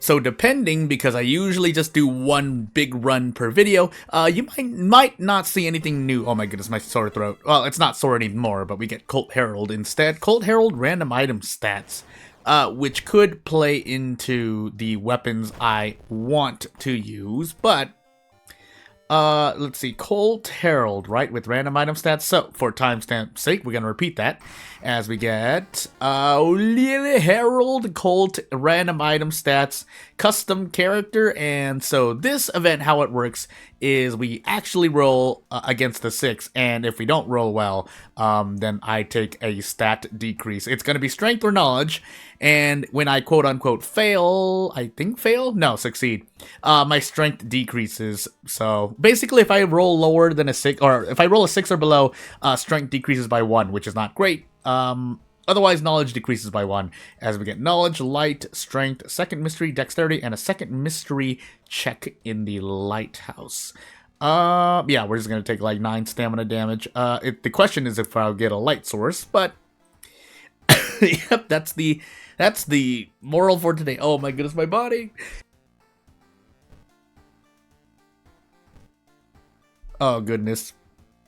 So depending, because I usually just do one big run per video, you might not see anything new. Oh my goodness, my sore throat. Well, it's not sore anymore, but we get Colt Herald instead. Colt Herald random item stats, which could play into the weapons I want to use, but let's see, Colt Herald, right, with random item stats. So, for timestamp's sake, we're going to repeat that as we get Herald, Colt, random item stats, custom character. And so this event, how it works is we actually roll against the 6, and if we don't roll well, then I take a stat decrease. It's going to be strength or knowledge, and when I quote-unquote fail, succeed, my strength decreases. So basically, if I roll lower than a 6, or if I roll a 6 or below, strength decreases by 1, which is not great. Otherwise, knowledge decreases by 1, as we get knowledge, light, strength, second mystery, dexterity, and a second mystery check in the lighthouse. Yeah, we're just gonna take like 9 stamina damage. The question is if I'll get a light source, but yep, that's the moral for today. Oh my goodness, my body. Oh goodness.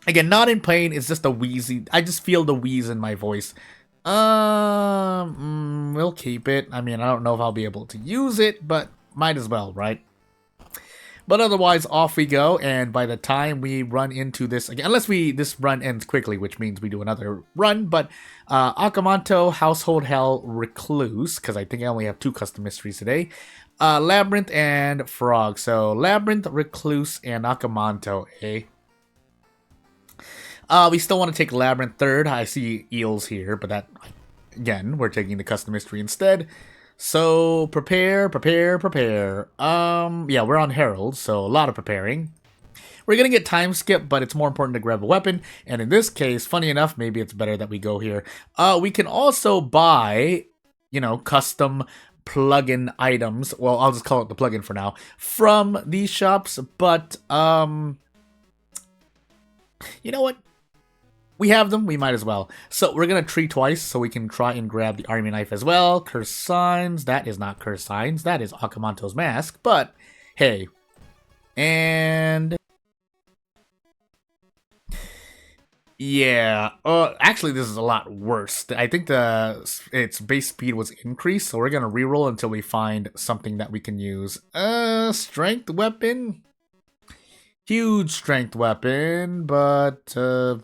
Again, not in pain, it's just a wheezy. I just feel the wheeze in my voice. We'll keep it. I mean, I don't know if I'll be able to use it, but might as well, right? But otherwise, off we go, and by the time we run into this again, unless this run ends quickly, which means we do another run, but Akamanto, Household Hell, Recluse, because I think I only have 2 custom mysteries today, Labyrinth, and Frog. So, Labyrinth, Recluse, and Akamanto, eh? We still want to take Labyrinth third. I see eels here, but that, again, we're taking the custom mystery instead. So, prepare. Yeah, we're on Herald, so a lot of preparing. We're gonna get time skip, but it's more important to grab a weapon, and in this case, funny enough, maybe it's better that we go here. We can also buy, custom plugin items. Well, I'll just call it the plugin for now, from these shops, but, you know what? We have them, we might as well. So we're going to tree twice so we can try and grab the army knife as well. Curse signs, that is not curse signs, that is Akamanto's mask, but hey. And yeah, actually this is a lot worse. I think its base speed was increased, so we're going to reroll until we find something that we can use. Strength weapon? Huge strength weapon, but I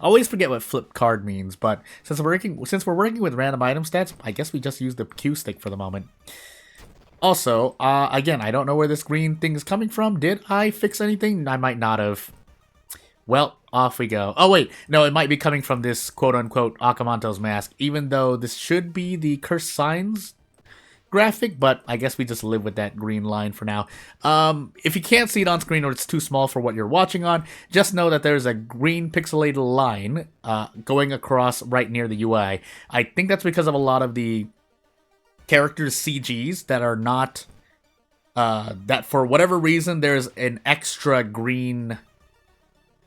always forget what flip card means, but since we're working with random item stats, I guess we just use the Q stick for the moment. Also, again, I don't know where this green thing is coming from. Did I fix anything? I might not have. Well, off we go. Oh wait, no, it might be coming from this quote-unquote Akamanto's mask, even though this should be the curse signs graphic, but I guess we just live with that green line for now. If you can't see it on screen or it's too small for what you're watching on, just know that there's a green pixelated line going across right near the UI. I think that's because of a lot of the characters' CGs that are not, that for whatever reason there's an extra green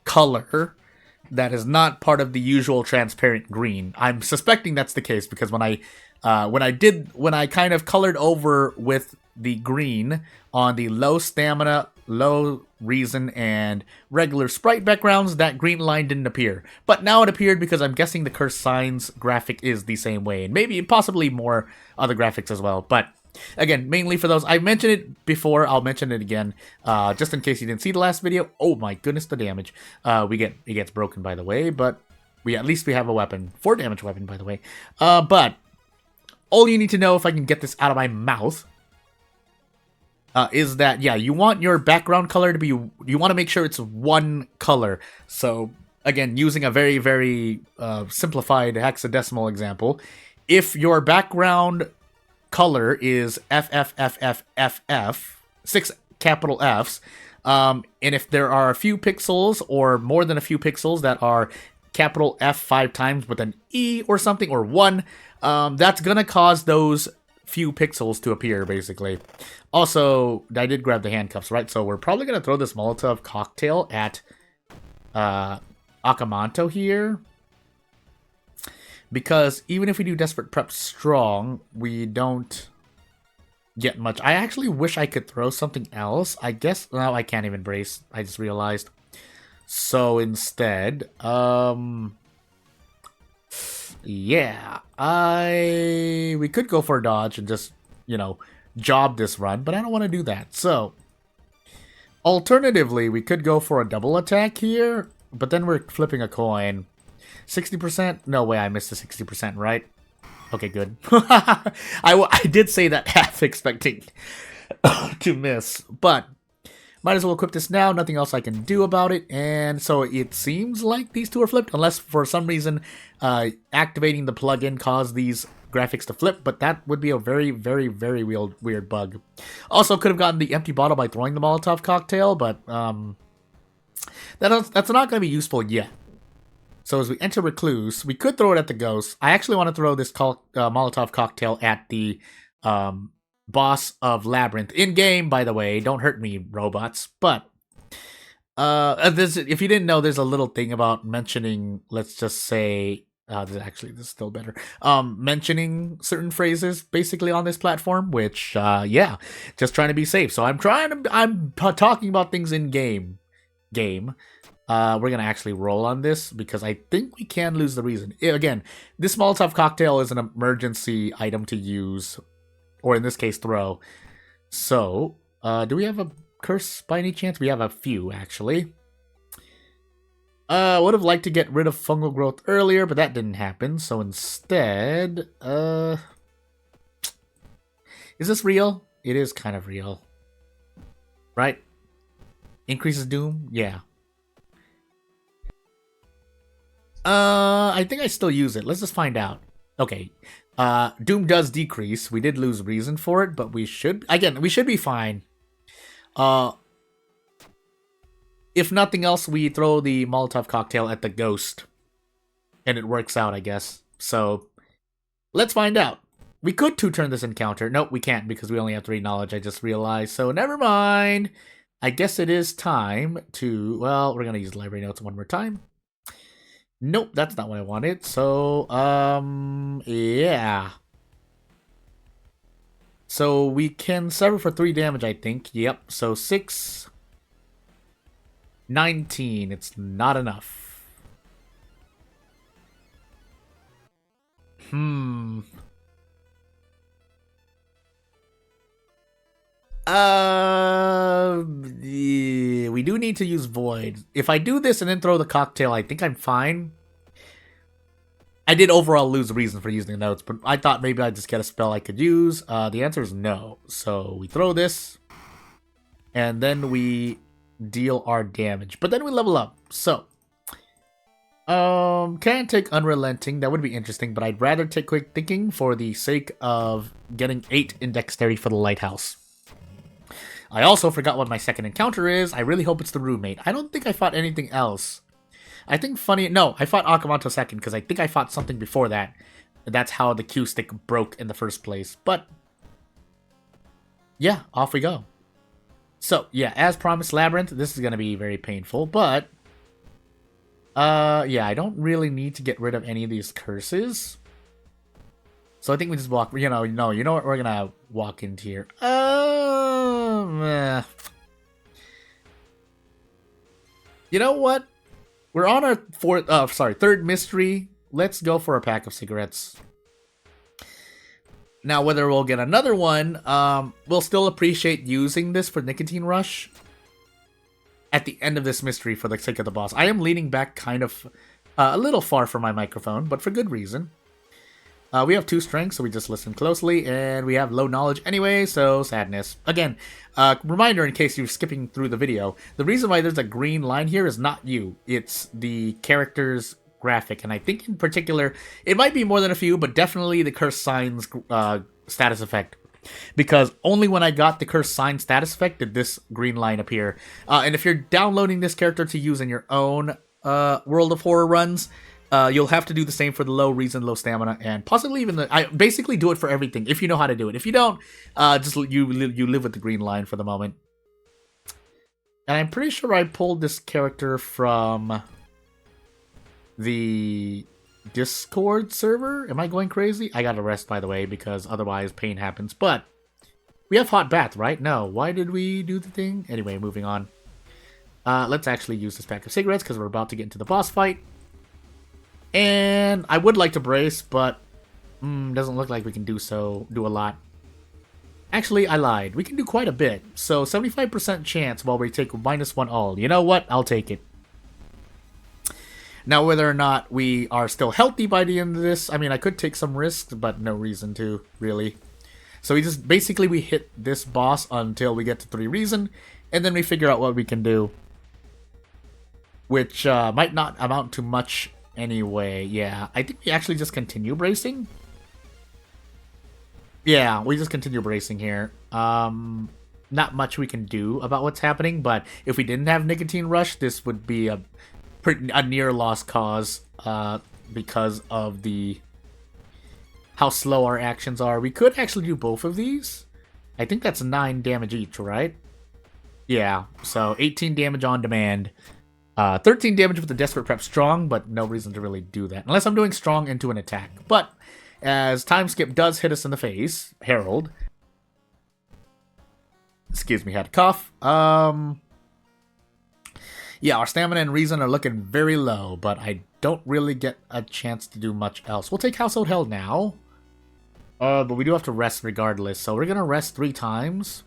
color that is not part of the usual transparent green. I'm suspecting that's the case because when I kind of colored over with the green on the low stamina, low reason, and regular sprite backgrounds, that green line didn't appear. But now it appeared because I'm guessing the curse signs graphic is the same way, and maybe possibly more other graphics as well. But again, mainly for those. I mentioned it before, I'll mention it again, just in case you didn't see the last video. Oh my goodness, the damage. It gets broken, by the way, but at least we have a weapon. 4 damage weapon, by the way. But all you need to know, if I can get this out of my mouth, is that, yeah, you want your background color to be, you want to make sure it's one color. So, again, using a very, very simplified hexadecimal example, if your background color is FFFFFF, 6 capital Fs, and if there are a few pixels or more than a few pixels that are capital F 5 times with an E or something, or 1, that's gonna cause those few pixels to appear, basically. Also, I did grab the handcuffs, right? So we're probably gonna throw this Molotov cocktail at Akamanto here. because even if we do Desperate Prep Strong, we don't get much. I actually wish I could throw something else. I guess, no, I can't even brace. I just realized. So instead, yeah, we could go for a dodge and just, job this run, but I don't want to do that. So, alternatively, we could go for a double attack here, but then we're flipping a coin. 60%? No way, I missed the 60%, right? Okay, good. I did say that half expecting to miss, but might as well equip this now. Nothing else I can do about it. And so it seems like these two are flipped, unless for some reason activating the plugin caused these graphics to flip. But that would be a very, very, very weird bug. Also, could have gotten the empty bottle by throwing the Molotov cocktail, but that's not going to be useful yet. So as we enter Recluse, we could throw it at the ghost. I actually want to throw this Molotov cocktail at the boss of Labyrinth. In-game, by the way. Don't hurt me, robots. But if you didn't know, there's a little thing about mentioning, let's just say, this is still better. Mentioning certain phrases, basically, on this platform, which, yeah, just trying to be safe. So I'm talking about things in-game. We're gonna actually roll on this because I think we can lose the reason. Again, this Molotov cocktail is an emergency item to use, or in this case, throw. So, do we have a curse by any chance? We have a few, actually. Would have liked to get rid of fungal growth earlier, but that didn't happen. So instead, is this real? It is kind of real. Right? Increases doom? Yeah. I think I still use it. Let's just find out. Okay. Doom does decrease. We did lose reason for it, but we should be fine. If nothing else, we throw the Molotov cocktail at the ghost. And it works out, I guess. So, let's find out. We could two-turn this encounter. Nope, we can't because we only have 3 knowledge, I just realized. So, never mind. I guess it is time to... Well, we're going to use library notes one more time. Nope, that's not what I wanted. So, yeah. So, we can sever for 3 damage, I think. Yep, so 6... 19. It's not enough. We do need to use Void. If I do this and then throw the cocktail, I think I'm fine. I did overall lose reason for using the notes, but I thought maybe I'd just get a spell I could use. The answer is no. So we throw this, and then we deal our damage. But then we level up. So, can take Unrelenting. That would be interesting, but I'd rather take Quick Thinking for the sake of getting 8 in Dexterity for the Lighthouse. I also forgot what my second encounter is. I really hope it's the roommate. I don't think I fought anything else. I think I fought Akamanto second because I think I fought something before that. That's how the Q stick broke in the first place. But, yeah, off we go. So, yeah, as promised, Labyrinth, this is going to be very painful, but, yeah, I don't really need to get rid of any of these curses. So I think we just walk, you know what, we're going to walk into here. You know what? We're on our third mystery. Let's go for a pack of cigarettes. Now, whether we'll get another one, we'll still appreciate using this for Nicotine Rush at the end of this mystery for the sake of the boss. I am leaning back kind of a little far from my microphone, but for good reason. We have 2 strengths, so we just listen closely, and we have low knowledge anyway, so sadness. Again, reminder in case you're skipping through the video, the reason why there's a green line here is not you. It's the character's graphic, and I think in particular, it might be more than a few, but definitely the Curse Signs status effect. Because only when I got the Curse Sign status effect did this green line appear. And if you're downloading this character to use in your own World of Horror runs, you'll have to do the same for the low reason, low stamina, and possibly even I basically do it for everything if you know how to do it. If you don't, just you live with the green line for the moment. And I'm pretty sure I pulled this character from the Discord server? Am I going crazy? I gotta rest, by the way, because otherwise pain happens. But we have hot bath, right? No. Why did we do the thing? Anyway, moving on. Let's actually use this pack of cigarettes because we're about to get into the boss fight. And I would like to brace, but doesn't look like we can do a lot. Actually, I lied. We can do quite a bit. So 75% chance while we take -1 all. You know what? I'll take it. Now, whether or not we are still healthy by the end of this, I mean, I could take some risks, but no reason to, really. So we just, basically, we hit this boss until we get to 3 reason, and then we figure out what we can do. Which might not amount to much anyway. Yeah, I think we actually just continue bracing. Yeah, we just continue bracing here. Not much we can do about what's happening, but if we didn't have Nicotine Rush, this would be a near lost cause because of how slow our actions are. We could actually do both of these. I think that's 9 damage each, right? Yeah, so 18 damage on demand. 13 damage with the Desperate Prep Strong, but no reason to really do that. Unless I'm doing Strong into an attack. But as Time Skip does hit us in the face, Herald. Excuse me, had a cough. Yeah, our stamina and reason are looking very low, but I don't really get a chance to do much else. We'll take Household Hell now. But we do have to rest regardless, so we're gonna rest 3 times.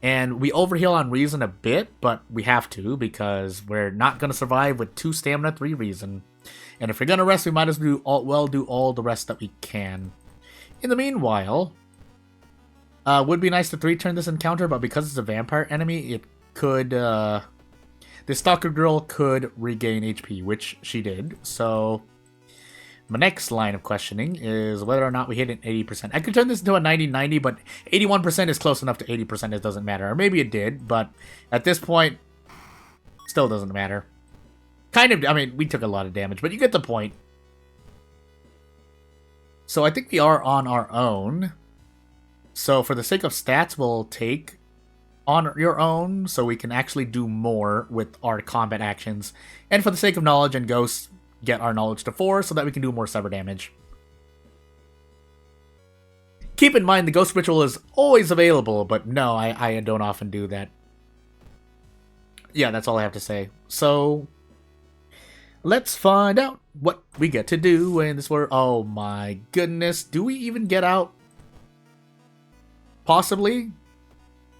And we overheal on reason a bit, but we have to because we're not gonna survive with 2 stamina, 3 reason. And if we're gonna rest, we might as well do all the rest that we can. In the meanwhile, would be nice to 3-turn this encounter, but because it's a vampire enemy, it could, the Stalker Girl could regain HP, which she did. So, my next line of questioning is whether or not we hit an 80%. I could turn this into a 90-90, but 81% is close enough to 80%, it doesn't matter. Or maybe it did, but at this point, still doesn't matter. Kind of, I mean, we took a lot of damage, but you get the point. So I think we are on our own. So for the sake of stats, we'll take on your own so we can actually do more with our combat actions. And for the sake of knowledge and ghosts, get our knowledge to 4 so that we can do more sever damage. Keep in mind the ghost ritual is always available, but no, I don't often do that. Yeah, that's all I have to say. So, let's find out what we get to do in this world. Oh my goodness, do we even get out? Possibly?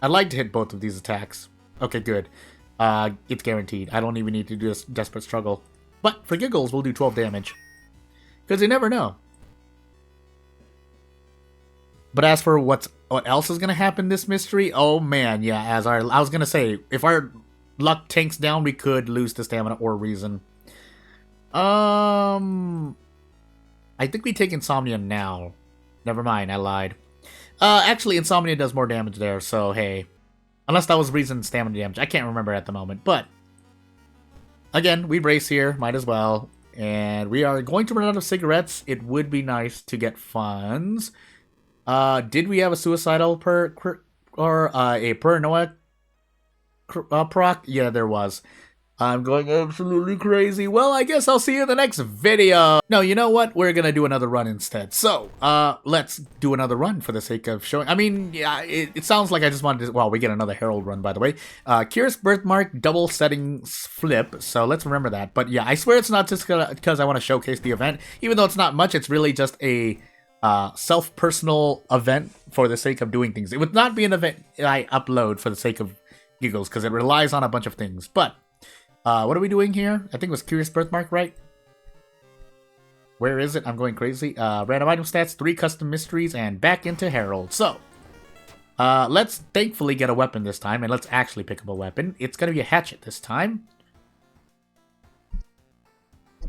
I'd like to hit both of these attacks. Okay, good. It's guaranteed. I don't even need to do this Desperate Struggle. But for giggles, we'll do 12 damage. Because you never know. But as for what else is going to happen in this mystery, oh man, yeah, I was going to say, if our luck tanks down, we could lose the stamina or reason. I think we take Insomnia now. Never mind, I lied. Actually, Insomnia does more damage there, so hey. Unless that was reason stamina damage. I can't remember at the moment, but again, we brace here, might as well. And we are going to run out of cigarettes. It would be nice to get funds. Did we have a suicidal or a paranoia proc? Yeah, there was. I'm going absolutely crazy. Well, I guess I'll see you in the next video. No, you know what? We're gonna do another run instead. So, let's do another run for the sake of showing. I mean, yeah, it sounds like I just wanted to. Well, we get another Herald run, by the way. Curious Birthmark double settings flip. So let's remember that. But yeah, I swear it's not just because I want to showcase the event. Even though it's not much, it's really just a self-personal event for the sake of doing things. It would not be an event I upload for the sake of giggles because it relies on a bunch of things. But what are we doing here? I think it was Curious Birthmark, right? Where is it? I'm going crazy. Random item stats, 3 custom mysteries, and back into Herald. So, let's thankfully get a weapon this time, and let's actually pick up a weapon. It's going to be a hatchet this time.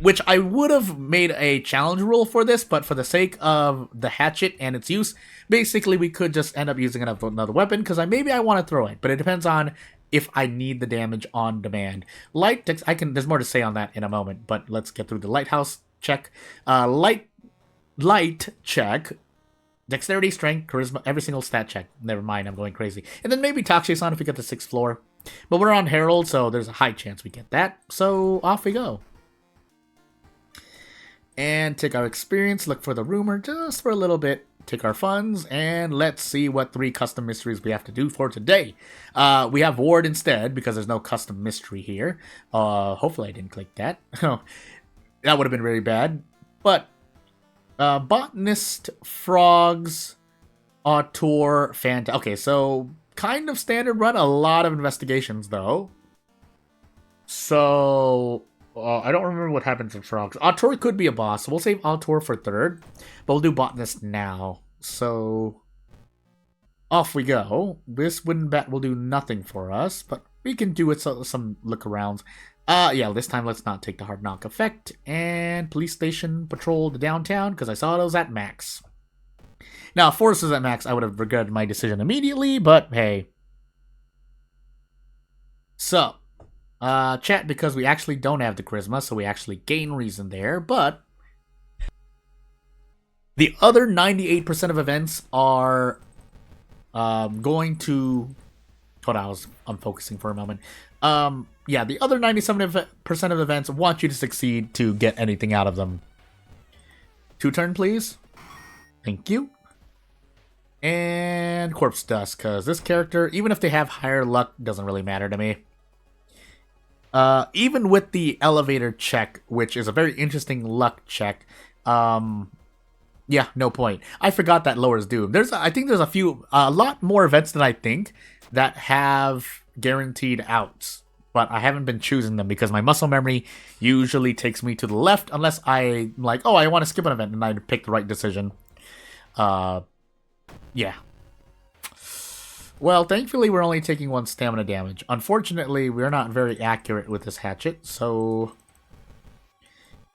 Which I would have made a challenge rule for this, but for the sake of the hatchet and its use, basically we could just end up using another weapon, because maybe I want to throw it, but it depends on if I need the damage on demand. Light, there's more to say on that in a moment, but let's get through the lighthouse check. Light check, dexterity, strength, charisma, every single stat check. Never mind, I'm going crazy. And then maybe Takshi's on if we get the 6th floor. But we're on Herald, so there's a high chance we get that. So off we go. And take our experience, look for the rumor just for a little bit, take our funds, and let's see what 3 custom mysteries we have to do for today. We have Ward instead, because there's no custom mystery here. Hopefully I didn't click that. That would have been really bad. But, Botanist, Frogs, Auteur, Fanta. Okay, so, kind of standard run, a lot of investigations, though. So... I don't remember what happens in Frogs. Auteur could be a boss, so we'll save Auteur for 3rd. But we'll do Botanist now. So, off we go. This wooden bat will do nothing for us, but we can do it some look-arounds. Yeah, this time let's not take the hard knock effect. And police station patrol the downtown, because I saw those at max. Now, if Force was at max, I would have regretted my decision immediately, but hey. So... chat, because we actually don't have the charisma, so we actually gain reason there, but the other 98% of events are going to... Hold on, I was unfocusing for a moment. Yeah, the other 97% of events want you to succeed to get anything out of them. 2 turn, please. Thank you. And Corpse Dust, because this character, even if they have higher luck, doesn't really matter to me. Even with the elevator check, which is a very interesting luck check, yeah, no point. I forgot that lowers doom. I think there's a lot more events than I think that have guaranteed outs, but I haven't been choosing them because my muscle memory usually takes me to the left unless I'm like, oh, I want to skip an event, and I pick the right decision. Yeah. Well, thankfully, we're only taking 1 stamina damage. Unfortunately, we're not very accurate with this hatchet, so...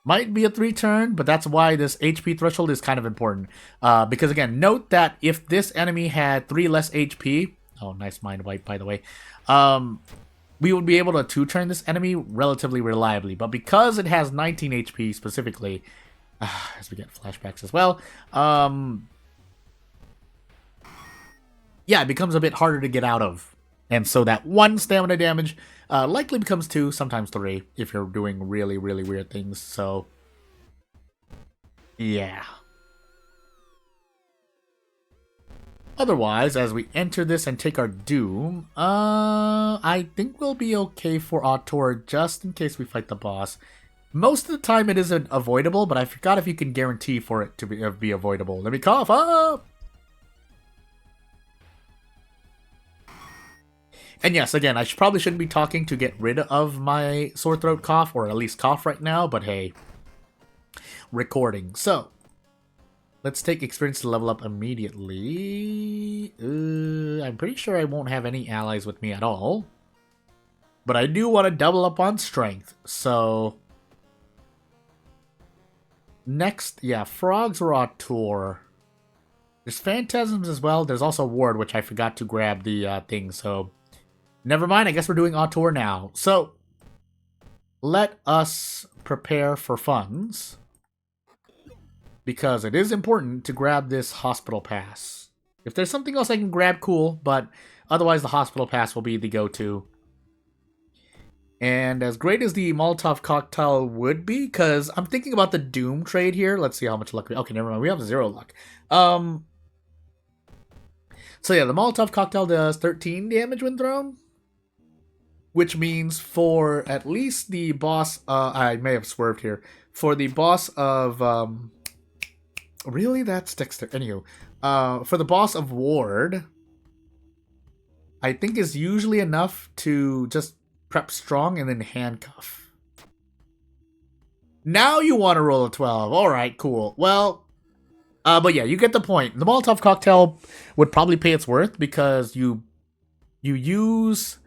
Might be a 3 turn, but that's why this HP threshold is kind of important. Because, again, note that if this enemy had 3 less HP... Oh, nice mind wipe, by the way. We would be able to 2-turn this enemy relatively reliably. But because it has 19 HP specifically... as we get flashbacks as well... yeah, it becomes a bit harder to get out of. And so that 1 stamina damage likely becomes 2, sometimes 3, if you're doing really, really weird things. So, yeah. Otherwise, as we enter this and take our doom, I think we'll be okay for Auteur just in case we fight the boss. Most of the time it isn't avoidable, but I forgot if you can guarantee for it to be avoidable. Let me cough up! And yes, again, I probably shouldn't be talking to get rid of my sore throat cough, or at least cough right now, but hey. Recording. So, let's take experience to level up immediately. I'm pretty sure I won't have any allies with me at all. But I do want to double up on strength, so... Next, yeah, Frogs or Auteur. There's Phantasms as well. There's also Ward, which I forgot to grab the thing, so... Never mind, I guess we're doing Auteur now. So, let us prepare for funds. Because it is important to grab this hospital pass. If there's something else I can grab, cool. But otherwise, the hospital pass will be the go-to. And as great as the Molotov cocktail would be, because I'm thinking about the Doom trade here. Let's see how much luck we... Okay, never mind. We have 0 luck. So yeah, the Molotov cocktail does 13 damage when thrown. Which means for at least the boss... I may have swerved here. For the boss of... really? That's Dexter. Anywho. For the boss of Ward... I think is usually enough to just prep strong and then handcuff. Now you want to roll a 12. Alright, cool. Well... but yeah, you get the point. The Molotov cocktail would probably pay its worth because you use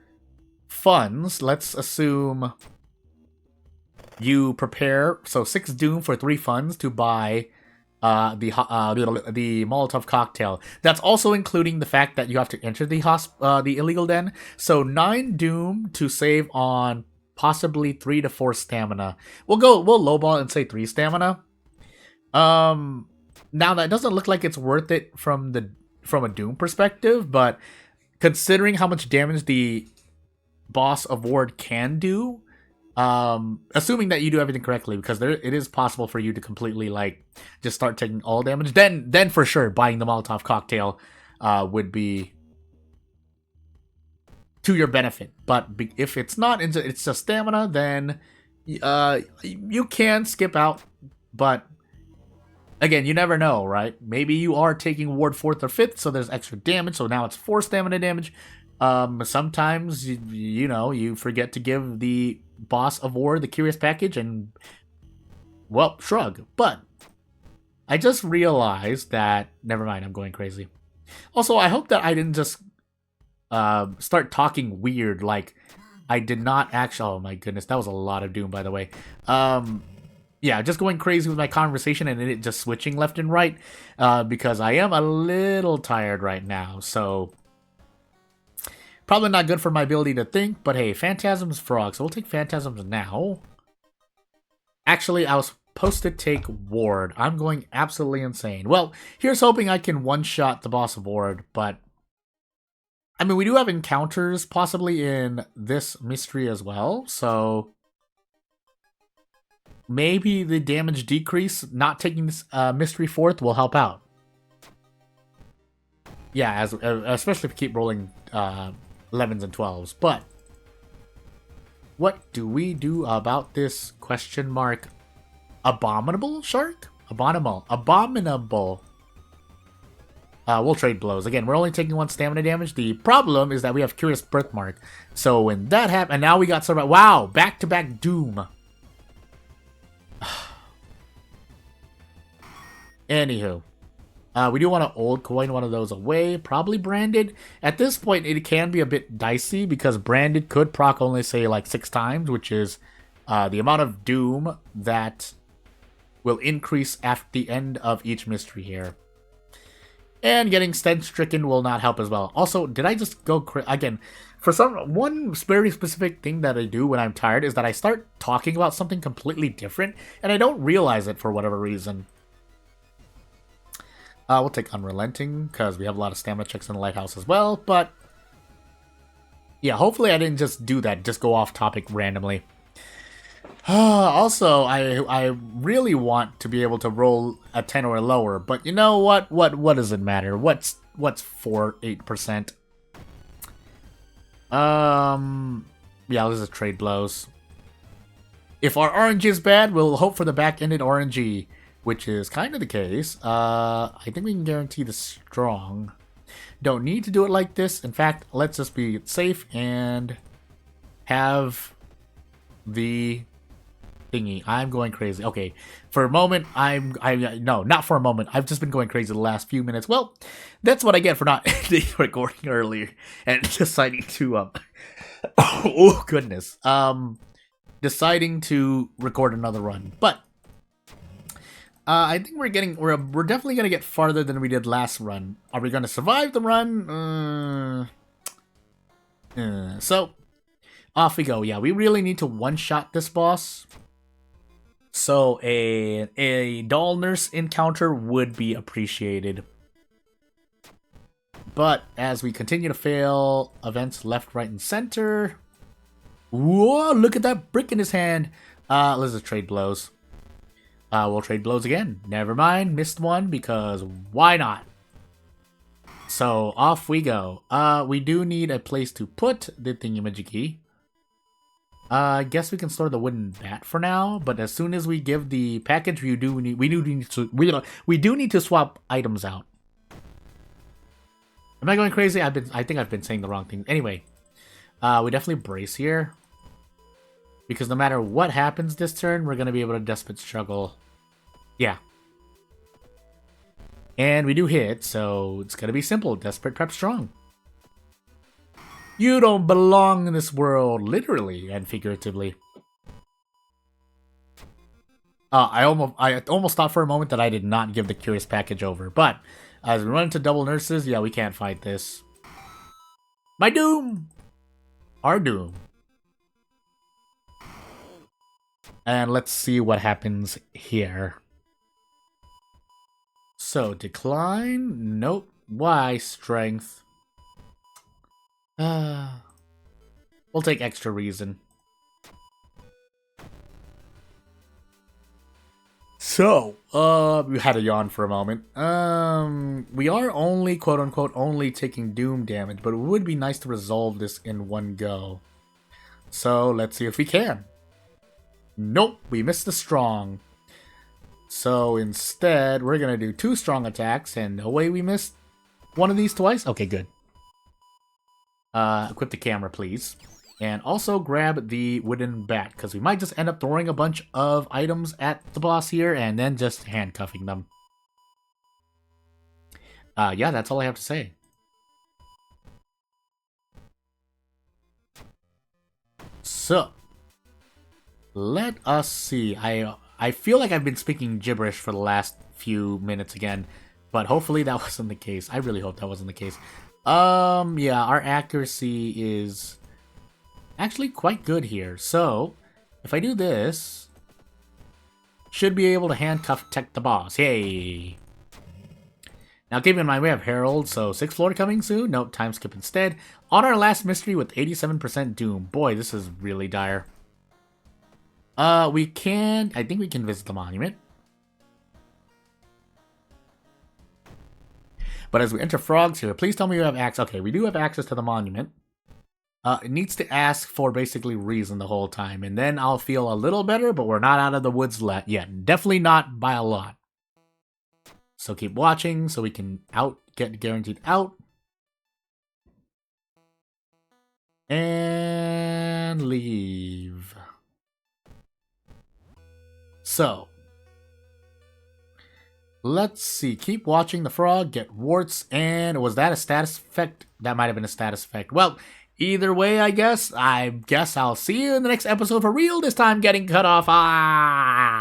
funds. Let's assume you prepare, so 6 Doom for 3 funds to buy the Molotov cocktail. That's also including the fact that you have to enter the illegal den. So 9 Doom to save on possibly 3 to 4 stamina. We'll lowball and say 3 stamina. Now that doesn't look like it's worth it from a Doom perspective, but considering how much damage the boss of Ward can do, Assuming that you do everything correctly, because it is possible for you to completely like just start taking all damage. Then for sure buying the Molotov cocktail would be to your benefit. But if it's not, it's just stamina, then you can skip out. But again, you never know, right? Maybe you are taking ward 4th or 5th, so there's extra damage, so now it's 4 stamina damage. Sometimes, you know, you forget to give the boss of war the curious package and, well, shrug. But I just realized that, never mind, I'm going crazy. Also, I hope that I didn't just start talking weird, like I did not actually, oh my goodness, that was a lot of Doom, by the way. Yeah, just going crazy with my conversation and it just switching left and right, because I am a little tired right now, so probably not good for my ability to think, but hey, Phantasm's frog, so we'll take Phantasms now. Actually, I was supposed to take Ward. I'm going absolutely insane. Well, here's hoping I can one-shot the boss of Ward, but I mean, we do have encounters possibly in this mystery as well, so maybe the damage decrease, not taking this mystery 4th, will help out. Yeah, especially if we keep rolling 11s and 12s. But what do we do about this question mark abominable shark? Abominable. We'll trade blows. Again, we're only taking 1 stamina damage. The problem is that we have Curious Birthmark. So when that happened, and now we got survival. Wow, back-to-back Doom. Anywho. We do want to old coin one of those away. Probably branded. At this point, it can be a bit dicey because branded could proc only, say, like 6 times, which is the amount of Doom that will increase after the end of each mystery here. And getting stench-stricken will not help as well. Also, did I just go again? For one very specific thing that I do when I'm tired is that I start talking about something completely different, and I don't realize it for whatever reason. We'll take Unrelenting, because we have a lot of stamina checks in the Lighthouse as well, but yeah, hopefully I didn't just do that, just go off topic randomly. Also, I really want to be able to roll a 10 or lower, but you know what? What does it matter? What's 8%? Yeah, let's just trade blows. If our RNG is bad, we'll hope for the back-ended RNG, which is kind of the case. I think we can guarantee the strong. Don't need to do it like this. In fact, let's just be safe and have the thingy. I'm going crazy. Okay, for a moment, no, not for a moment. I've just been going crazy the last few minutes. Well, that's what I get for not recording earlier and deciding to oh goodness, deciding to record another run. But I think we're definitely gonna get farther than we did last run. Are we gonna survive the run? So off we go. Yeah, we really need to one-shot this boss. So a doll nurse encounter would be appreciated. But as we continue to fail events left, right, and center. Whoa, look at that brick in his hand. Let's just trade blows. We'll trade blows again. Never mind, missed one because why not? So off we go. We do need a place to put the thingamajiggy. I guess we can store the wooden bat for now, but as soon as we give the package, we do need to swap items out. Am I going crazy? I think I've been saying the wrong thing. Anyway, we definitely brace here because no matter what happens this turn, we're gonna be able to desperate struggle. Yeah, and we do hit, so it's gonna be simple. Desperate prep strong. You don't belong in this world, literally and figuratively. I almost thought for a moment that I did not give the curious package over, but as we run into double nurses, yeah, we can't fight this. My doom! Our doom. And let's see what happens here. So, decline? Nope. Why? Strength. We'll take extra reason. So, we had a yawn for a moment. We are only, quote unquote, only taking doom damage, but it would be nice to resolve this in one go. So, let's see if we can. Nope, we missed the strong. So, instead, we're gonna do 2 strong attacks, and no way we missed one of these twice? Okay, good. Equip the camera, please. And also grab the wooden bat, because we might just end up throwing a bunch of items at the boss here and then just handcuffing them. Yeah, that's all I have to say. So, let us see. I feel like I've been speaking gibberish for the last few minutes again, but hopefully that wasn't the case. I really hope that wasn't the case. Yeah, our accuracy is actually quite good here. So, if I do this, should be able to handcuff protect the boss. Yay! Now keep in mind we have Herald, so 6th floor coming soon. Nope, time skip instead. On our last mystery with 87% doom. Boy, this is really dire. I think we can visit the monument. But as we enter frogs here, please tell me you have access. Okay, we do have access to the monument. It needs to ask for basically reason the whole time, and then I'll feel a little better, but we're not out of the woods yet. Definitely not by a lot. So keep watching so we can get guaranteed out. And leave. So, let's see. Keep watching the frog, get warts, and was that a status effect? That might have been a status effect. Well, either way, I guess I'll see you in the next episode for real, this time getting cut off. Ah!